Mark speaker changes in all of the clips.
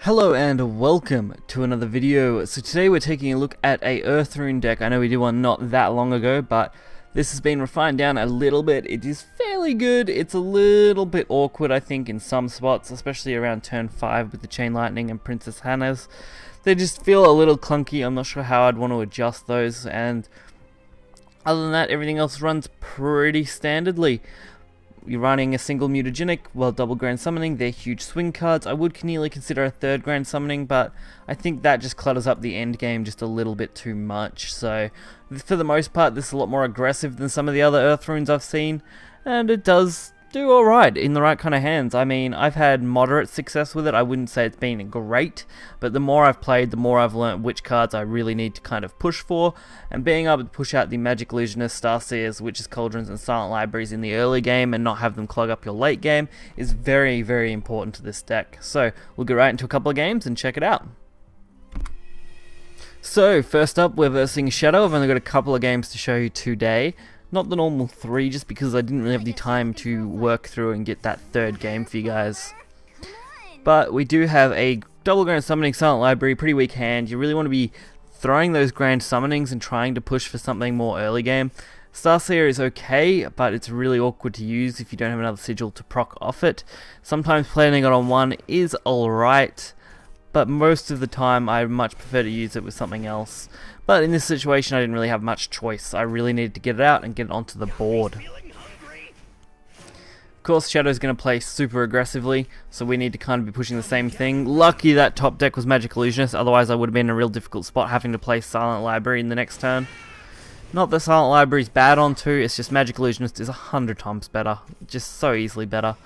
Speaker 1: Hello and welcome to another video. So today we're taking a look at a Earth Rune deck. I know we did one not that long ago, but this has been refined down a little bit. It is fairly good. It's a little bit awkward, I think, in some spots, especially around turn 5 with the Chain Lightning and Princess Hannah's. They just feel a little clunky. I'm not sure how I'd want to adjust those, and other than that, everything else runs pretty standardly. You're running a single mutagenic, well, double grand summoning, they're huge swing cards. I would nearly consider a third grand summoning, but I think that just clutters up the end game just a little bit too much. So for the most part, this is a lot more aggressive than some of the other Earth Runes I've seen, and it does do alright in the right kind of hands. I mean, I've had moderate success with it. I wouldn't say it's been great, but the more I've played, the more I've learnt which cards I really need to kind of push for, and being able to push out the Magic Illusionists, Starseers, Witches' Cauldrons, and Silent Libraries in the early game and not have them clog up your late game is very, very important to this deck. So we'll get right into a couple of games and check it out. So first up, we're versing Shadow. I've only got a couple of games to show you today. Not the normal 3, just because I didn't really have the time to work through and get that third game for you guys. But we do have a double grand summoning Silent Library, pretty weak hand. You really want to be throwing those grand summonings and trying to push for something more early game. Starseer is okay, but it's really awkward to use if you don't have another sigil to proc off it. Sometimes planning it on one is alright, but most of the time I much prefer to use it with something else. But in this situation I didn't really have much choice. I really needed to get it out and get it onto the board. Of course, Shadow's going to play super aggressively, so we need to kind of be pushing the same thing. Lucky that top deck was Magic Illusionist, otherwise I would have been in a real difficult spot having to play Silent Library in the next turn. Not that Silent Library's bad on 2, it's just Magic Illusionist is 100 times better. Just so easily better.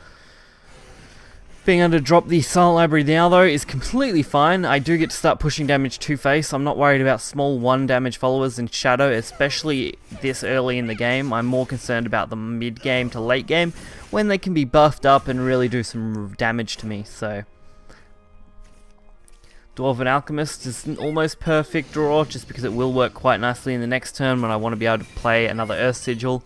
Speaker 1: Being able to drop the Silent Library now, though, is completely fine. I do get to start pushing damage to face. I'm not worried about small 1 damage followers in Shadow, especially this early in the game. I'm more concerned about the mid-game to late game, when they can be buffed up and really do some damage to me. So Dwarven Alchemist is an almost perfect draw, just because it will work quite nicely in the next turn when I want to be able to play another Earth Sigil.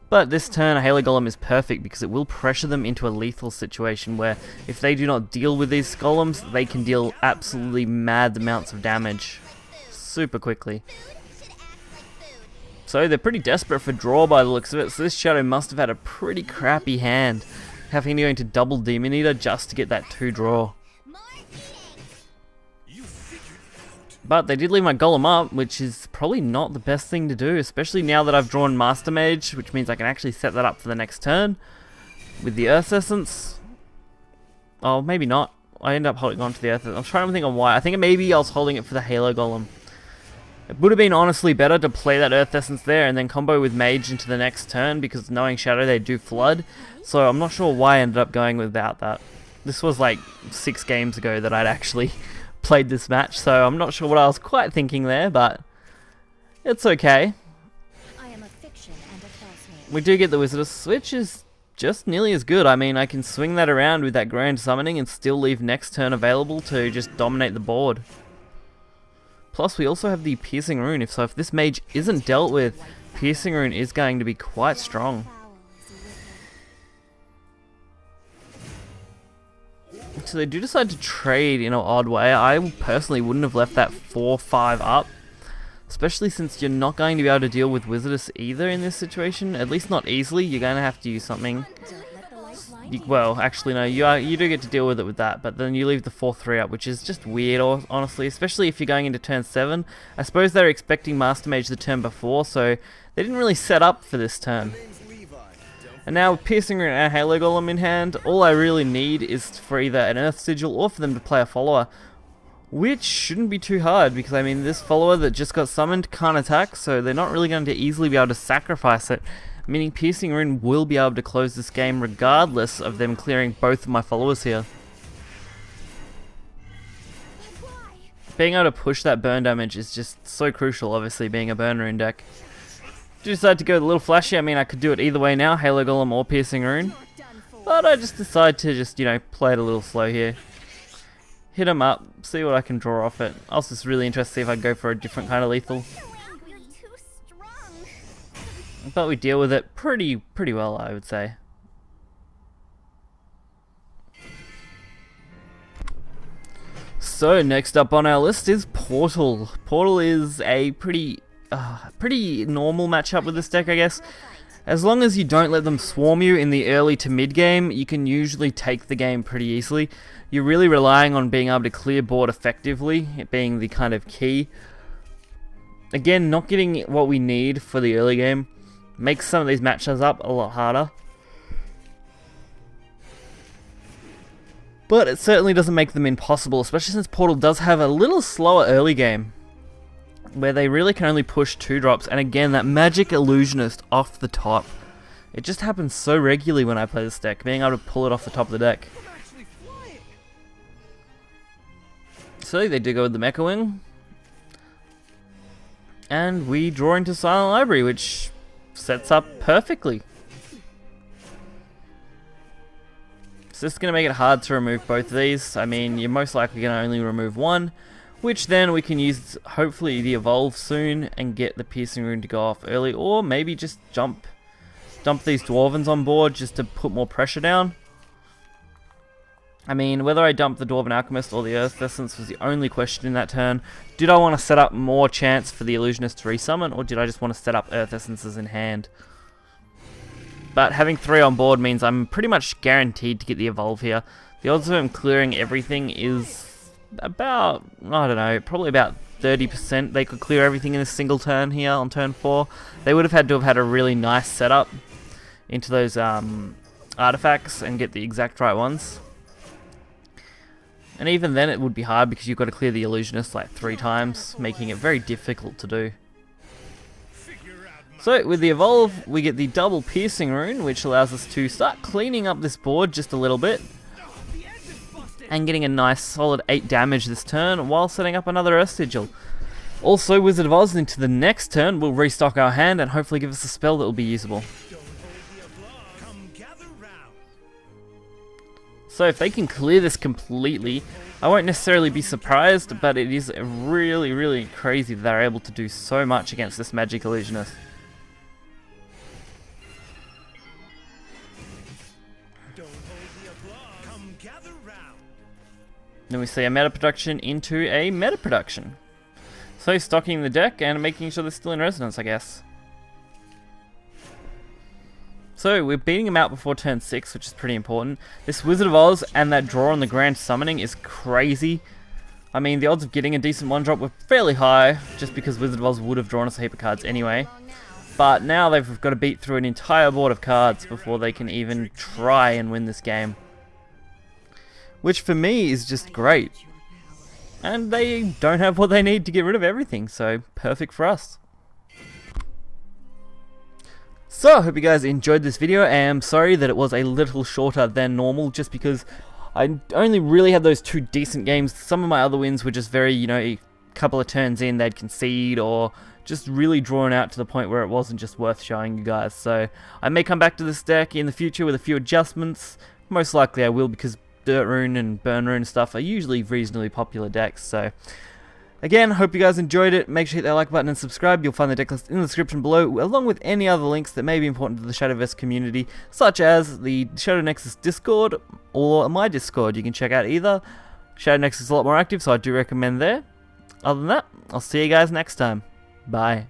Speaker 1: But this turn, a Halo Golem is perfect because it will pressure them into a lethal situation where if they do not deal with these golems, they can deal absolutely mad amounts of damage super quickly. So they're pretty desperate for draw by the looks of it, so this Shadow must have had a pretty crappy hand, having to go into double Demon Eater just to get that 2 draw. But they did leave my Golem up, which is probably not the best thing to do, especially now that I've drawn Master Mage, which means I can actually set that up for the next turn with the Earth Essence. Oh, maybe not. I end up holding on to the Earth Essence. I'm trying to think on why. I think maybe I was holding it for the Halo Golem. It would have been honestly better to play that Earth Essence there and then combo with Mage into the next turn, because knowing Shadow, they do Flood. So I'm not sure why I ended up going without that. This was like 6 games ago that I'd actually played this match, so I'm not sure what I was quite thinking there, but it's okay. We do get the Wizardess, which is just nearly as good. I mean, I can swing that around with that grand summoning and still leave next turn available to just dominate the board. Plus, we also have the Piercing Rune, so if this mage isn't dealt with, Piercing Rune is going to be quite strong. So they do decide to trade in an odd way. I personally wouldn't have left that 4-5 up, especially since you're not going to be able to deal with Wizardess either in this situation, at least not easily. You're going to have to use something. Well, actually no, you do get to deal with it with that, but then you leave the 4-3 up, which is just weird, honestly, especially if you're going into turn 7. I suppose they're expecting Master Mage the turn before, so they didn't really set up for this turn. And now with Piercing Rune and Halo Golem in hand, all I really need is for either an Earth Sigil or for them to play a follower, which shouldn't be too hard, because I mean this follower that just got summoned can't attack, so they're not really going to easily be able to sacrifice it, meaning Piercing Rune will be able to close this game regardless of them clearing both of my followers here. Being able to push that burn damage is just so crucial, obviously being a burn rune deck. Decided to go a little flashy. I mean, I could do it either way now, Halo Golem or Piercing Rune, but I just decided to just, you know, play it a little slow here. Hit him up, see what I can draw off it. I was just really interested to see if I go for a different kind of lethal. But we deal with it pretty well, I would say. So next up on our list is Portal. Portal is a pretty normal matchup with this deck, I guess. As long as you don't let them swarm you in the early to mid game, you can usually take the game pretty easily. You're really relying on being able to clear board effectively, it being the kind of key. Again, not getting what we need for the early game makes some of these matchups up a lot harder. But it certainly doesn't make them impossible, especially since Portal does have a little slower early game, where they really can only push 2 drops, and again, that Magic Illusionist off the top. It just happens so regularly when I play this deck, being able to pull it off the top of the deck. So they do go with the Mecha Wing. And we draw into Silent Library, which sets up perfectly. So this is going to make it hard to remove both of these. I mean, you're most likely going to only remove one, which then we can use, hopefully, the Evolve soon and get the Piercing Rune to go off early, or maybe just dump these Dwarvens on board just to put more pressure down. I mean, whether I dump the Dwarven Alchemist or the Earth Essence was the only question in that turn. Did I want to set up more chance for the Illusionist to resummon, or did I just want to set up Earth Essences in hand? But having 3 on board means I'm pretty much guaranteed to get the Evolve here. The odds of him clearing everything is about, I don't know, probably about 30%. They could clear everything in a single turn here on turn 4. They would have had to have had a really nice setup into those artifacts and get the exact right ones. And even then it would be hard because you've got to clear the Illusionist like 3 times, making it very difficult to do. So with the Evolve, we get the double Piercing Rune, which allows us to start cleaning up this board just a little bit. And getting a nice solid 8 damage this turn, while setting up another Earth Sigil. Also, Wizard of Oz into the next turn will restock our hand and hopefully give us a spell that will be usable. So if they can clear this completely, I won't necessarily be surprised, but it is really, really crazy that they're able to do so much against this Magic Illusionist. Then we see a meta production into a meta production. So stocking the deck and making sure they're still in resonance, I guess. So we're beating him out before turn 6, which is pretty important. This Wizard of Oz and that draw on the Grand Summoning is crazy. I mean, the odds of getting a decent 1-drop were fairly high, just because Wizard of Oz would have drawn us a heap of cards anyway. But now they've got to beat through an entire board of cards before they can even try and win this game. Which for me is just great. And they don't have what they need to get rid of everything, so perfect for us. So, I hope you guys enjoyed this video. I am sorry that it was a little shorter than normal, just because I only really had those 2 decent games. Some of my other wins were just very, you know, a couple of turns in they'd concede, or just really drawn out to the point where it wasn't just worth showing you guys. So, I may come back to this deck in the future with a few adjustments. Most likely I will, because Dirt Rune and Burn Rune stuff are usually reasonably popular decks. So again, hope you guys enjoyed it. Make sure you hit that like button and subscribe. You'll find the deck list in the description below, along with any other links that may be important to the Shadowverse community, such as the Shadownexus Discord or my Discord. You can check out either. Shadownexus is a lot more active, so I do recommend there. Other than that, I'll see you guys next time. Bye.